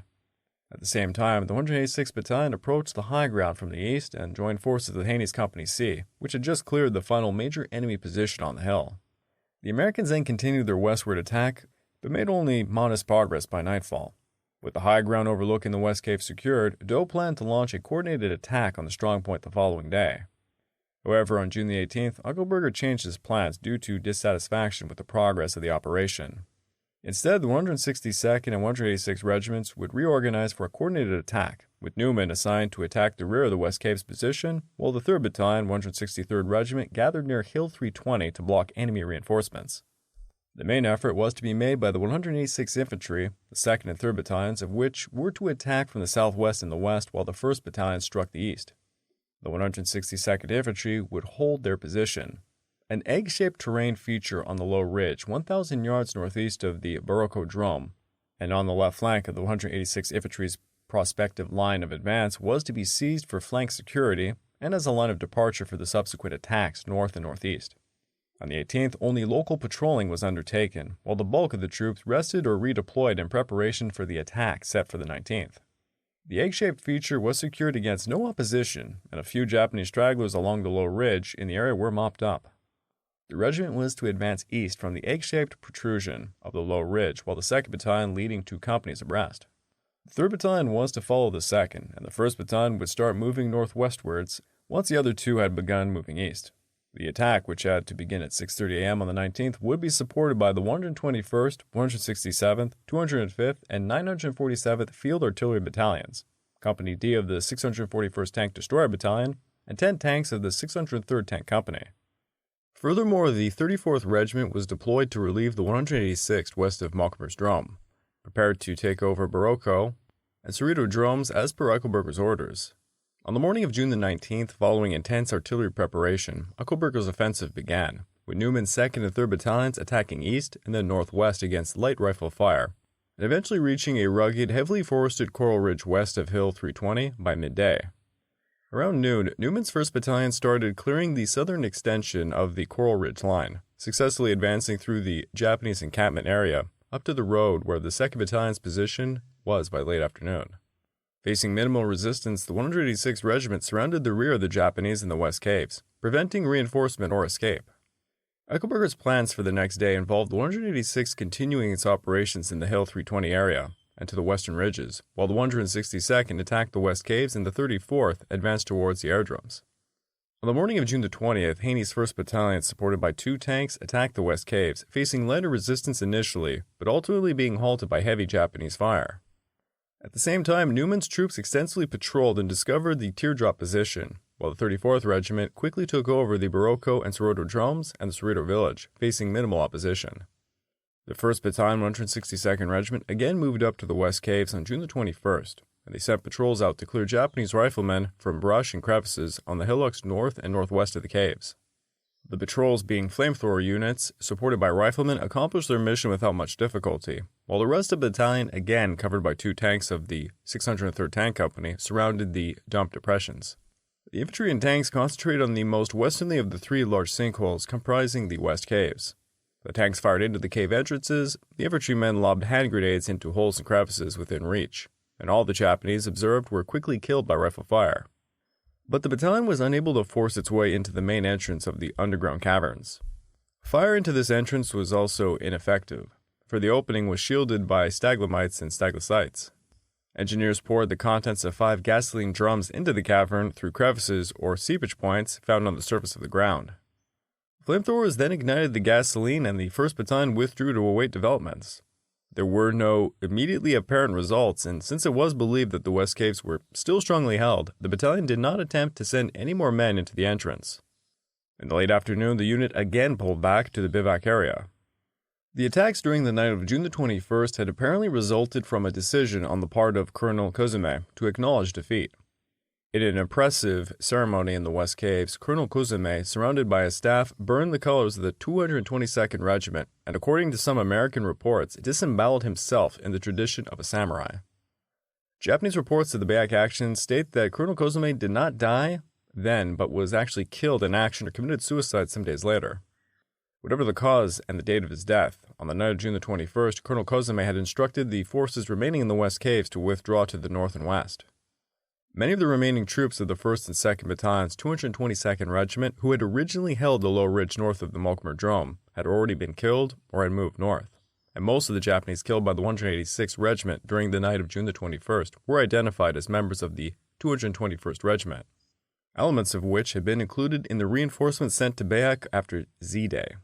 At the same time, the 186th Battalion approached the high ground from the east and joined forces with Haney's Company C, which had just cleared the final major enemy position on the hill. The Americans then continued their westward attack, but made only modest progress by nightfall. With the high ground overlooking the West Cave secured, Doe planned to launch a coordinated attack on the strong point the following day. However, on June the 18th, Eichelberger changed his plans due to dissatisfaction with the progress of the operation. Instead, the 162nd and 186th Regiments would reorganize for a coordinated attack, with Newman assigned to attack the rear of the West Cave's position, while the 3rd Battalion, 163rd Regiment, gathered near Hill 320 to block enemy reinforcements. The main effort was to be made by the 186th Infantry, the 2nd and 3rd Battalions of which were to attack from the southwest and the west, while the 1st Battalion struck the east. The 162nd Infantry would hold their position, an egg-shaped terrain feature on the low ridge 1,000 yards northeast of the Barocco Drome, and on the left flank of the 186th Infantry's prospective line of advance was to be seized for flank security and as a line of departure for the subsequent attacks north and northeast. On the 18th, only local patrolling was undertaken, while the bulk of the troops rested or redeployed in preparation for the attack set for the 19th. The egg-shaped feature was secured against no opposition, and a few Japanese stragglers along the low ridge in the area were mopped up. The regiment was to advance east from the egg-shaped protrusion of the low ridge, while the 2nd Battalion leading 2 companies abreast. The 3rd Battalion was to follow the 2nd, and the 1st Battalion would start moving northwestwards once the other 2 had begun moving east. The attack, which had to begin at 6:30 a.m. on the 19th, would be supported by the 121st, 167th, 205th, and 947th Field Artillery Battalions, Company D of the 641st Tank Destroyer Battalion, and 10 tanks of the 603rd Tank Company. Furthermore, the 34th Regiment was deployed to relieve the 186th west of Mockingbird Drome, prepared to take over Barocco and Cerrito Dromes as per Eichelberger's orders. On the morning of June the 19th, following intense artillery preparation, Eichelberger's offensive began, with Newman's 2nd and 3rd Battalions attacking east and then northwest against light rifle fire, and eventually reaching a rugged, heavily forested coral ridge west of Hill 320 by midday. Around noon, Newman's 1st Battalion started clearing the southern extension of the Coral Ridge line, successfully advancing through the Japanese encampment area up to the road where the 2nd Battalion's position was by late afternoon. Facing minimal resistance, the 186th Regiment surrounded the rear of the Japanese in the West Caves, preventing reinforcement or escape. Eichelberger's plans for the next day involved the 186th continuing its operations in the Hill 320 area and to the western ridges, while the 162nd attacked the West Caves and the 34th advanced towards the aerodromes. On the morning of June the 20th, Haney's 1st Battalion, supported by 2 tanks, attacked the West Caves, facing lighter resistance initially, but ultimately being halted by heavy Japanese fire. At the same time, Newman's troops extensively patrolled and discovered the teardrop position, while the 34th Regiment quickly took over the Barocco and Cerrito Dromes and the Cerrito village, facing minimal opposition. The 1st Battalion, 162nd Regiment, again moved up to the West Caves on June the 21st, and they sent patrols out to clear Japanese riflemen from brush and crevices on the hillocks north and northwest of the caves. The patrols, being flamethrower units, supported by riflemen, accomplished their mission without much difficulty, while the rest of the battalion, again covered by 2 tanks of the 603rd Tank Company, surrounded the dump depressions. The infantry and tanks concentrated on the most westerly of the 3 large sinkholes comprising the West Caves. The tanks fired into the cave entrances, the infantrymen lobbed hand grenades into holes and crevices within reach, and all the Japanese observed were quickly killed by rifle fire. But the battalion was unable to force its way into the main entrance of the underground caverns. Fire into this entrance was also ineffective, for the opening was shielded by stalagmites and stalactites. Engineers poured the contents of 5 gasoline drums into the cavern through crevices or seepage points found on the surface of the ground. Flamethrowers then ignited the gasoline and the 1st Battalion withdrew to await developments. There were no immediately apparent results, and since it was believed that the West Caves were still strongly held, the battalion did not attempt to send any more men into the entrance. In the late afternoon, the unit again pulled back to the bivouac area. The attacks during the night of June the 21st had apparently resulted from a decision on the part of Colonel Kozume to acknowledge defeat. In an impressive ceremony in the West Caves, Colonel Kozume, surrounded by his staff, burned the colors of the 222nd Regiment, and according to some American reports, disemboweled himself in the tradition of a samurai. Japanese reports of the bivouac action state that Colonel Kozume did not die then, but was actually killed in action or committed suicide some days later. Whatever the cause and the date of his death, on the night of June the 21st, Colonel Kozume had instructed the forces remaining in the West Caves to withdraw to the north and west. Many of the remaining troops of the 1st and 2nd Battalions, 222nd Regiment, who had originally held the low ridge north of the Mulkmer Drome, had already been killed or had moved north, and most of the Japanese killed by the 186th Regiment during the night of June the 21st were identified as members of the 221st Regiment, elements of which had been included in the reinforcements sent to Bivouac after Z-Day.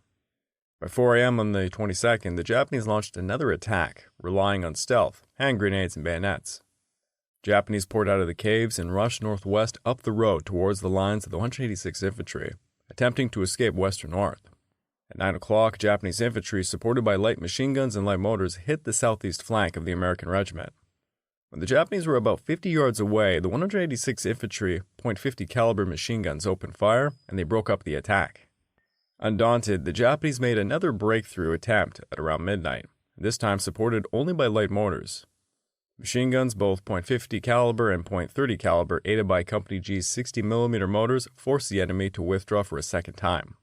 By 4 a.m. on the 22nd, the Japanese launched another attack, relying on stealth, hand grenades, and bayonets. Japanese poured out of the caves and rushed northwest up the road towards the lines of the 186th Infantry, attempting to escape west or north. At 9 o'clock, Japanese infantry, supported by light machine guns and light mortars, hit the southeast flank of the American regiment. When the Japanese were about 50 yards away, the 186th Infantry .50 caliber machine guns opened fire, and they broke up the attack. Undaunted, the Japanese made another breakthrough attempt at around midnight, this time supported only by light mortars. Machine guns, both .50 caliber and .30 caliber, aided by Company G's 60mm motors, forced the enemy to withdraw for a second time.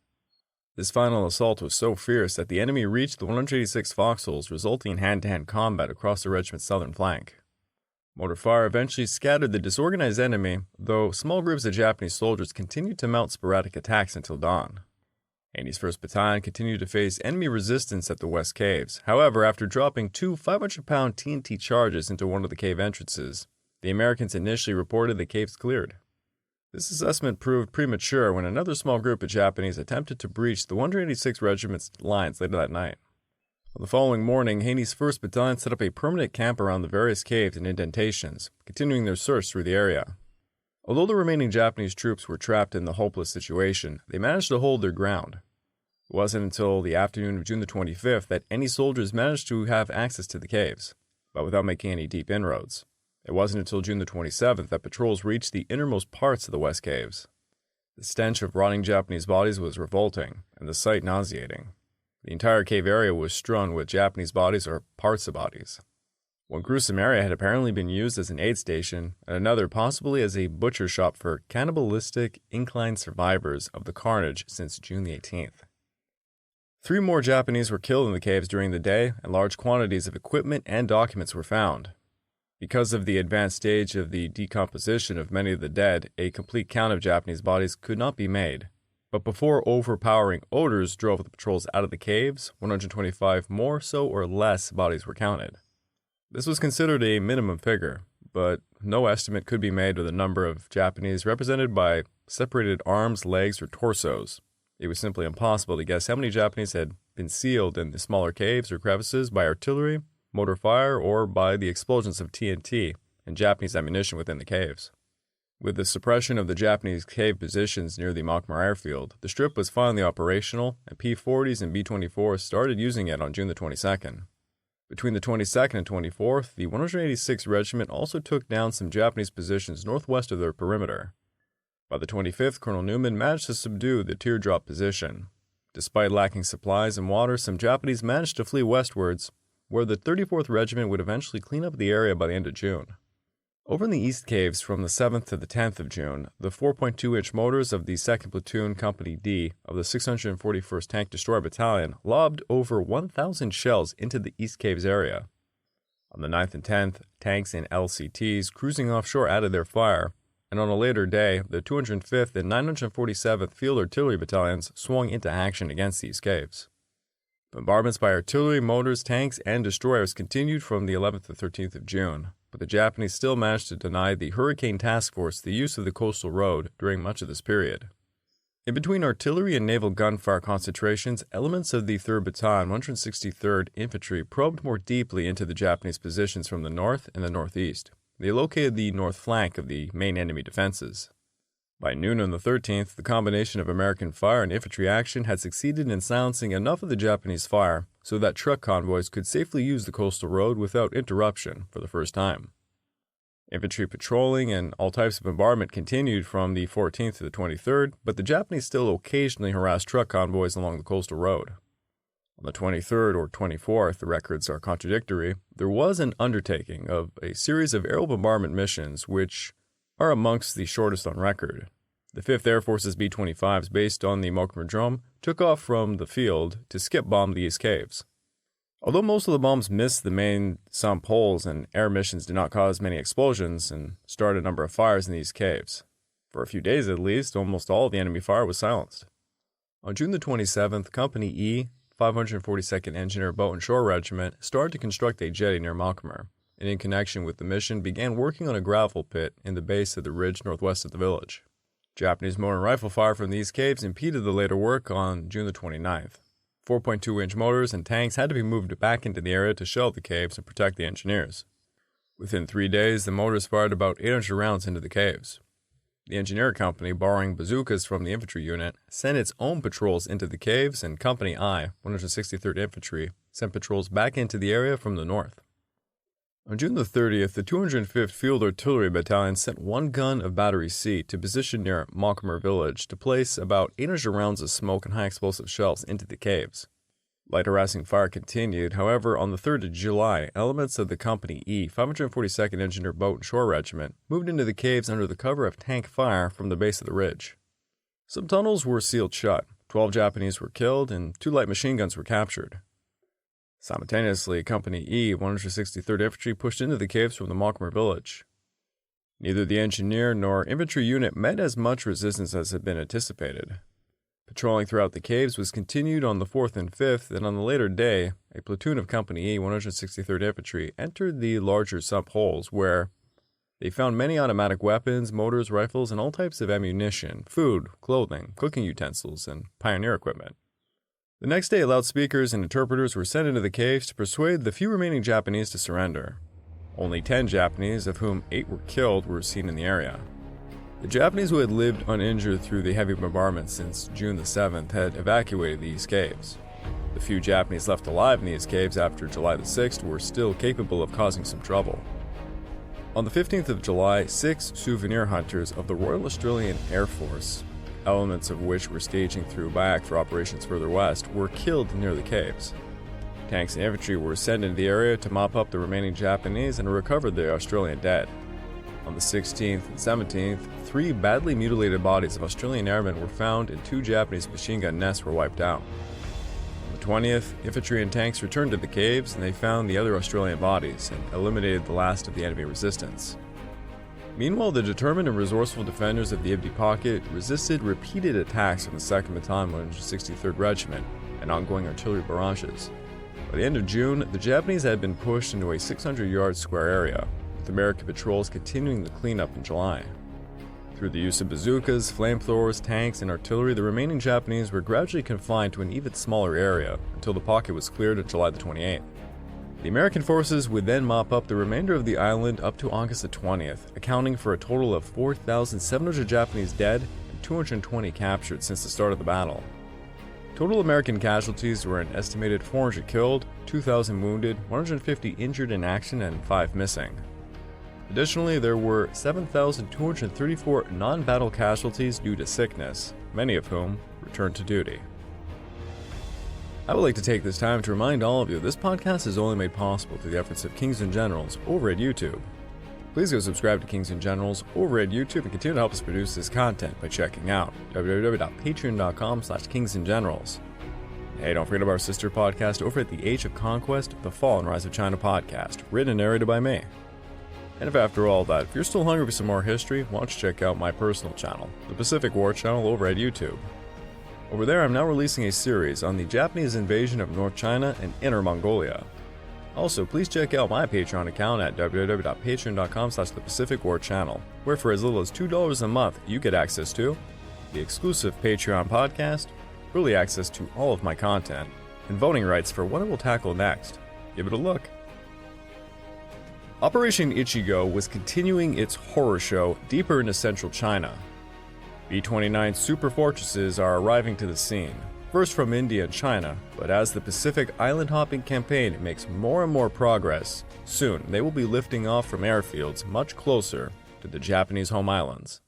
This final assault was so fierce that the enemy reached the 186th foxholes, resulting in hand-to-hand combat across the regiment's southern flank. Mortar fire eventually scattered the disorganized enemy, though small groups of Japanese soldiers continued to mount sporadic attacks until dawn. Haney's 1st Battalion continued to face enemy resistance at the West Caves. However, after dropping 2 500-pound TNT charges into one of the cave entrances, the Americans initially reported the caves cleared. This assessment proved premature when another small group of Japanese attempted to breach the 186th Regiment's lines later that night. On the following morning, Haney's 1st Battalion set up a permanent camp around the various caves and indentations, continuing their search through the area. Although the remaining Japanese troops were trapped in the hopeless situation, they managed to hold their ground. It wasn't until the afternoon of June the 25th that any soldiers managed to have access to the caves, but without making any deep inroads. It wasn't until June the 27th that patrols reached the innermost parts of the West Caves. The stench of rotting Japanese bodies was revolting, and the sight nauseating. The entire cave area was strewn with Japanese bodies or parts of bodies. One gruesome area had apparently been used as an aid station, and another possibly as a butcher shop for cannibalistic inclined survivors of the carnage since June the 18th. 3 more Japanese were killed in the caves during the day, and large quantities of equipment and documents were found. Because of the advanced stage of the decomposition of many of the dead, a complete count of Japanese bodies could not be made. But before overpowering odors drove the patrols out of the caves, 125 more so or less bodies were counted. This was considered a minimum figure, but no estimate could be made of the number of Japanese represented by separated arms, legs, or torsos. It was simply impossible to guess how many Japanese had been sealed in the smaller caves or crevices by artillery, mortar fire, or by the explosions of TNT and Japanese ammunition within the caves. With the suppression of the Japanese cave positions near the Mulkmer airfield, the strip was finally operational, and P-40s and B-24s started using it on June the 22nd. Between the 22nd and 24th, the 186th Regiment also took down some Japanese positions northwest of their perimeter. By the 25th, Colonel Newman managed to subdue the teardrop position. Despite lacking supplies and water, some Japanese managed to flee westwards, where the 34th Regiment would eventually clean up the area by the end of June. Over in the East Caves from the 7th to the 10th of June, the 4.2-inch mortars of the 2nd Platoon Company D of the 641st Tank Destroyer Battalion lobbed over 1,000 shells into the East Caves area. On the 9th and 10th, tanks and LCTs cruising offshore added their fire, and on a later day, the 205th and 947th Field Artillery Battalions swung into action against these caves. Bombardments by artillery, motors, tanks, and destroyers continued from the 11th to 13th of June. but the Japanese still managed to deny the Hurricane Task Force the use of the coastal road during much of this period. In between artillery and naval gunfire concentrations, elements of the 3rd Battalion, 163rd Infantry probed more deeply into the Japanese positions from the north and the northeast. They located the north flank of the main enemy defenses. By noon on the 13th, the combination of American fire and infantry action had succeeded in silencing enough of the Japanese fire so that truck convoys could safely use the coastal road without interruption for the first time. Infantry patrolling and all types of bombardment continued from the 14th to the 23rd, but the Japanese still occasionally harassed truck convoys along the coastal road. On the 23rd or 24th, the records are contradictory, there was an undertaking of a series of aerial bombardment missions which are amongst the shortest on record. The 5th Air Force's B-25s, based on the Mokumadrome, took off from the field to skip bomb the East Caves. Although most of the bombs missed the main sump holes and air missions did not cause many explosions and start a number of fires in these caves. For a few days at least, almost all of the enemy fire was silenced. On June the 27th, Company E, 542nd Engineer Boat and Shore Regiment, started to construct a jetty near Malkamer, and in connection with the mission began working on a gravel pit in the base of the ridge northwest of the village. Japanese motor and rifle fire from these caves impeded the later work on June the 29th. 4.2-inch motors and tanks had to be moved back into the area to shell the caves and protect the engineers. Within 3 days, the motors fired about 800 rounds into the caves. The engineer company, borrowing bazookas from the infantry unit, sent its own patrols into the caves, and Company I, 163rd Infantry, sent patrols back into the area from the north. On June the 30th, the 205th Field Artillery Battalion sent one gun of Battery C to position near Malkamer village to place about 800 rounds of smoke and high-explosive shells into the caves. Light harassing fire continued, however, on the 3rd of July, elements of the Company E, 542nd Engineer Boat and Shore Regiment, moved into the caves under the cover of tank fire from the base of the ridge. Some tunnels were sealed shut, 12 Japanese were killed, and 2 light machine guns were captured. Simultaneously, Company E, 163rd Infantry pushed into the caves from the Malkamer village. Neither the engineer nor infantry unit met as much resistance as had been anticipated. Patrolling throughout the caves was continued on the 4th and 5th, and on the later day, a platoon of Company E, 163rd Infantry, entered the larger sump holes where they found many automatic weapons, motors, rifles, and all types of ammunition, food, clothing, cooking utensils, and pioneer equipment. The next day, loudspeakers and interpreters were sent into the caves to persuade the few remaining Japanese to surrender. Only 10 Japanese, of whom 8 were killed, were seen in the area. The Japanese who had lived uninjured through the heavy bombardment since June the 7th had evacuated these caves. The few Japanese left alive in these caves after July the 6th were still capable of causing some trouble. On the 15th of July, 6 souvenir hunters of the Royal Australian Air Force, elements of which were staging through Bayak for operations further west, were killed near the caves. Tanks and infantry were sent into the area to mop up the remaining Japanese and recover the Australian dead. On the 16th and 17th, 3 badly mutilated bodies of Australian airmen were found and 2 Japanese machine gun nests were wiped out. On the 20th, infantry and tanks returned to the caves and they found the other Australian bodies and eliminated the last of the enemy resistance. Meanwhile, the determined and resourceful defenders of the empty pocket resisted repeated attacks from the 2nd Battalion, 163rd Regiment, and ongoing artillery barrages. By the end of June, the Japanese had been pushed into a 600-yard square area, with American patrols continuing the cleanup in July. Through the use of bazookas, flamethrowers, tanks, and artillery, the remaining Japanese were gradually confined to an even smaller area until the pocket was cleared on July the 28th. The American forces would then mop up the remainder of the island up to August the 20th, accounting for a total of 4,700 Japanese dead and 220 captured since the start of the battle. Total American casualties were an estimated 400 killed, 2,000 wounded, 150 injured in action, and 5 missing. Additionally, there were 7,234 non-battle casualties due to sickness, many of whom returned to duty. I would like to take this time to remind all of you this podcast is only made possible through the efforts of Kings and Generals over at YouTube. Please go subscribe to Kings and Generals over at YouTube and continue to help us produce this content by checking out www.patreon.com/kingsandgenerals. Hey, don't forget about our sister podcast over at the Age of Conquest, The Fall and Rise of China podcast, written and narrated by me. And if after all that, if you're still hungry for some more history, why don't you check out my personal channel, the Pacific War channel over at YouTube. Over there, I'm now releasing a series on the Japanese invasion of North China and Inner Mongolia. Also, please check out my Patreon account at www.patreon.com/thepacificwarchannel, where for as little as $2 a month, you get access to the exclusive Patreon podcast, early access to all of my content, and voting rights for what I will tackle next. Give it a look. Operation Ichigo was continuing its horror show deeper into central China. B-29 super fortresses are arriving to the scene, first from India and China, but as the Pacific island hopping campaign makes more and more progress, soon they will be lifting off from airfields much closer to the Japanese home islands.